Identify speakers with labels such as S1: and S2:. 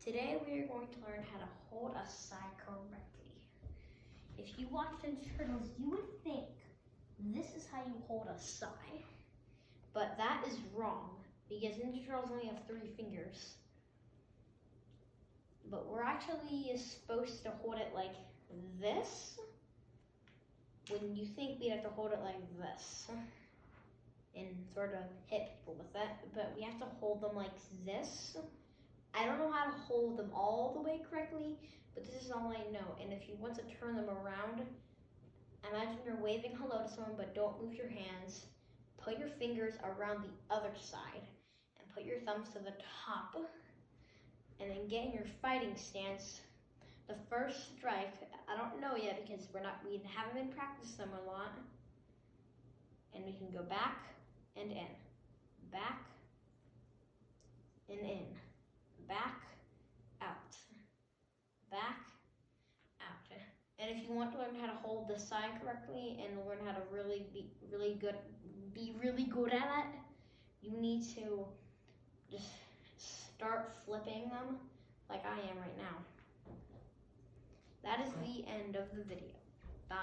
S1: Today we are going to learn how to hold a sigh correctly. If you watch Ninja Turtles, you would think this is how you hold a sigh, but that is wrong because Ninja Turtles only have 3 fingers. But we're actually supposed to hold it like this, when you think we have to hold it like this and sort of hit people with it, but we have to hold them like this. I don't know how to hold them all the way correctly, but this is all I know. And if you want to turn them around, imagine you're waving hello to someone, but don't move your hands. Put your fingers around the other side and put your thumbs to the top, and then get in your fighting stance. The first strike, I don't know yet because we haven't been practicing them a lot. And we can go back and in, back and in, back, out, back, out. And if you want to learn how to hold the sign correctly and learn how to be really good at it, you need to just start flipping them like I am right now. That is the end of the video. Bye.